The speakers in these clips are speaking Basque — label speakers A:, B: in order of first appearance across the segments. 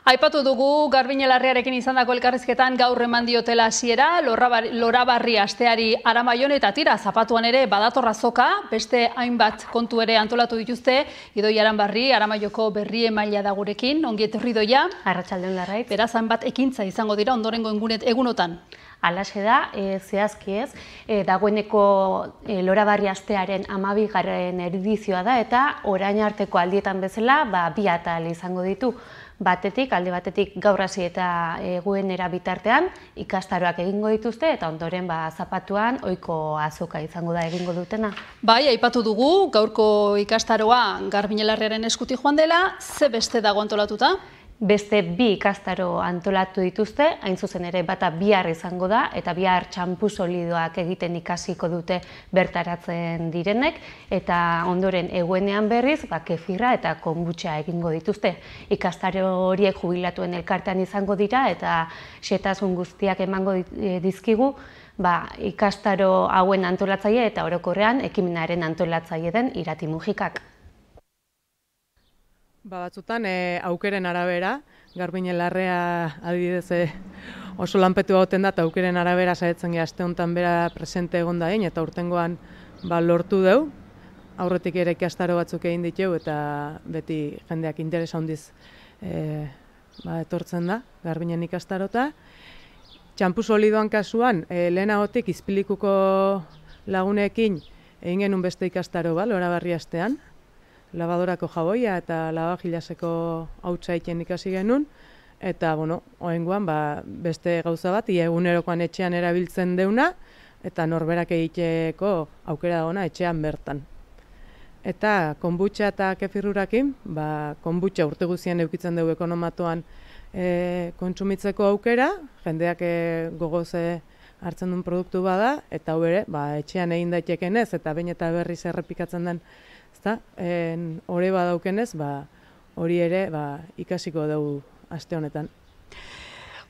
A: Aipatu dugu Garbiñe Larrearekin izandako elkarrizketan gaur eman diotela hasiera, Lorabarri asteari Aramaion eta tira zapatuan ere badator azoka, beste hainbat kontu ere antolatu dituzte. Idoia Aranbarri, Aramaioko berri emailea da gurekin, ongi etorri Idoia.
B: Arratsaldeon Larraitz.
A: Beraz hainbat ekintza izango dira ondorengo egunotan.
B: Alaxe da, zehazki ez, dagoeneko Lorabarri astearen 12. edizioa da eta orain arteko aldietan bezala bi atal izango ditu. Alde batetik gaur hasi eta eguenera bitartean ikastaroak egingo dituzte eta ondoren zapatuan ohiko azoka izango da egingo dutena.
A: Bai, aipatu dugu gaurko ikastaroa Garbiñe Larrearen eskutik joan dela, ze beste dago antolatuta?
B: Beste 2 ikastaro antolatu dituzte, hain zuzen ere bata bihar izango da, eta bihar txanpu solidoak egiten ikasiko dute bertaratzen direnek, eta ondoren eguenean berriz, kefirra eta konbutxa egingo dituzte. Ikastaro horiek jubilatuen elkartean izango dira, eta xehetasun guztiak emango dizkigu, ikastaro hauen antolatzaile eta orokorrean ekimenaren antolatzaile den Irati Mujikak.
C: Batzutan aukeren arabera, Garbiñe Larrea adibidez oso lanpetu gauten da eta aukeren arabera saiatzen geha aste honetan bera presente egon da eta urtengoan lortu deu. Aurretik ere ikastaro batzuk egin ditu eta beti jendeak interesa handiz etortzen da Garbiñen ikastarota. Txanpu solidoan kasuan lehenagotik Izpilikuko lagunekin egin genuen beste ikastaro Lorabarri astean. Labadorako jaboia eta lavagilaseko hautsa egiten ikasi genuen, eta oraingoan beste gauza bat, egunerokoan etxean erabiltzen deuna, eta norberak egiteko aukera dagoena etxean bertan. Eta konbutxa eta kefirrurakin, konbutxa urte guztien eukitzen dugu ekonomatoan kontsumitzeko aukera, jendeak gogoz hartzen duen produktu bada, eta hau ere, etxean egin daitekenez, eta behin eta berriz errepikatzen den hori badaukenez, hori ere ikasiko dugu aste honetan.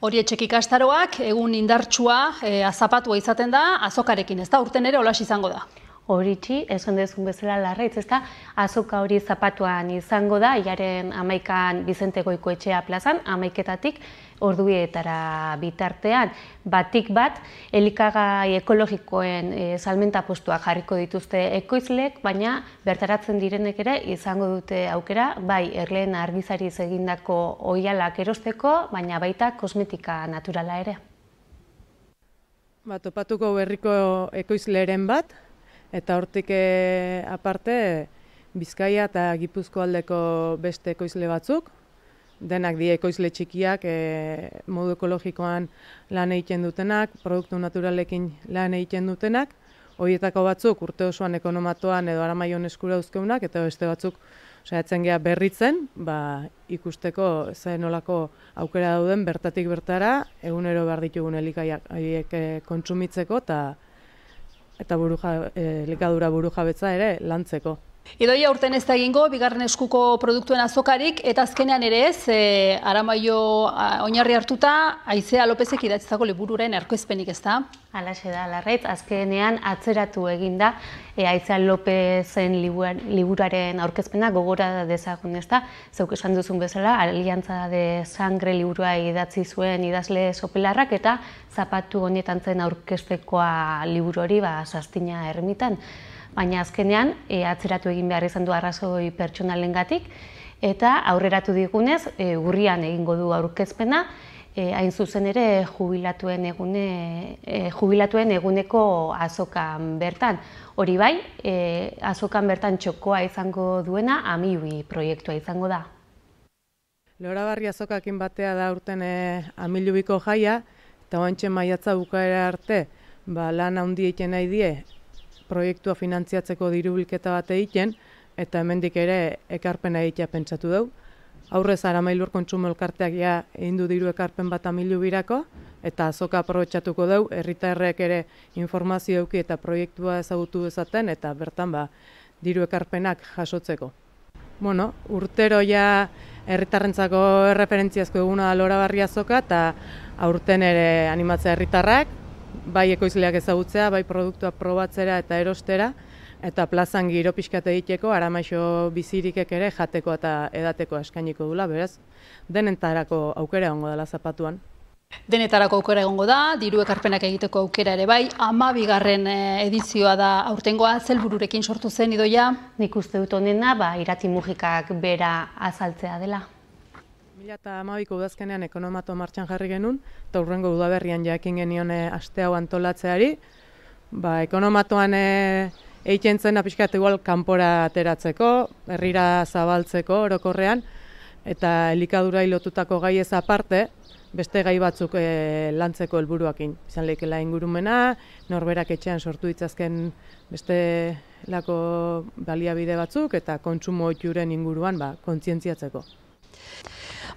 A: Hori etxek ikastaroak, egun indartsua, zapatua izaten da, azokarekin, ez da? Urten ere holas izango da.
B: Horitxi, esan dezun bezala Larraitz, ez da, azoka hori zapatuan izango da, hilaren 11an Bizente Goikoetxea plazan, 11etatik ordubietara bitartean, batik bat, elikagai ekologikoen salmenta postuak jarriko dituzte ekoizleek, baina bertaratzen direnek ere izango dute aukera, bai erleen argizariz egindako oihalak erosteko, baina baita kosmetika naturala ere.
C: Topatuko berriko ekoizleren bat, eta hortik aparte Bizkaia eta Gipuzko aldeko beste ekoizle batzuk, denak die ekoizle txikiak modu ekologikoan lan egiten dutenak, produktu naturalekin lan egiten dutenak, horietako batzuk urte osoan ekonomatoan edo Aramaion eskura uzkeunak, eta beste batzuk saiatzen geha berritzen, ikusteko nolako aukera dauden bertatik bertara, egunero behar ditugun elikaiak kontsumitzeko eta elikadura burujabetza ere lantzeko.
A: Idoia urten ez da egingo, bigarren eskuko produktuen azokarik, eta azkenean ere ez, Aramaio oinarri hartuta, Aizea Lopezek idatzitako libururen erkoizpenik ez da?
B: Halaxe da, Larraitz, azkenean atzeratu eginda Aizea Lopezen liburuaren aurkezpena gogora dezagun ez da. Zeuk esan duzun bezala, Aliantza de Sangre liburua idatzi zuen idazle Sopelarrak eta zapatu honetan zen aurkeztekoa liburu hori Sastina ermitan. Baina azkenean atzeratu egin behar izan du arrazoi pertsonalengatik eta aurreratu digunez urrian egingo du aurkezpena, hain zuzen ere jubilatuen eguneko azokan bertan. Hori bai, azokan bertan txokoa izango duena Amilubi proiektua izango da.
C: Lorabarri azokakin batea da urten Amilubiko jaia, eta oantxe maiatza bukaera arte lan handi egiten nahi die proiektua finantziatzeko dirubilketa bat egiten, eta hemendik ere ekarpena egitea pentsatu dugu. Aurrez Aramailur Kontsumo Elkarteak egin du diru ekarpen bat Amilubirako, eta azoka aprobetxatuko dugu, herritarrek ere informazio eduki eta proiektua ezagutu dezaten, eta bertan diru ekarpenak jasotzeko. Urtero herritarrentzako erreferentziazko eguna da Lorabarri azoka, eta aurten ere animatzea herritarrak, bai ekoizleak ezagutzea, bai produktua probatzera eta erostera, eta plazan giro pixkat egiteko, Aramaixo bizirikek ere jateko eta edateko eskainiko dula, beraz, denentarako aukera egongo dela zapatuan.
A: Denetarako aukera egongo da, diru ekarpenak egiteko aukera ere bai, 12. edizioa da aurtengoa, zer helbururekin sortu zen, Idoia?
B: Nik uste dut honena, Irati Mujikak bera azaltzea dela.
C: 2012ko udazkenean ekonomato martxan jarri genuen, eta hurrengo udaberrian jakin genion aste hau antolatzeari. Ekonomatoan egiten zena pixkat igual kanpora ateratzeko, herrira zabaltzeko orokorrean, eta elikadura lotutako gaiez aparte, beste gai batzuk lantzeko helburuakin. Izan leikela ingurumena, norberak etxean sortu ditzazken beste lako baliabide batzuk, eta kontsumo ohituren inguruan kontzientziatzeko.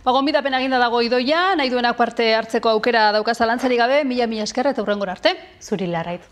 A: Gonbidapen eginda dago Idoia, nahi duenak parte hartzeko aukera dauka zalantzarik gabe, mila esker eta hurrengora arte.
B: Zuri Larraitz.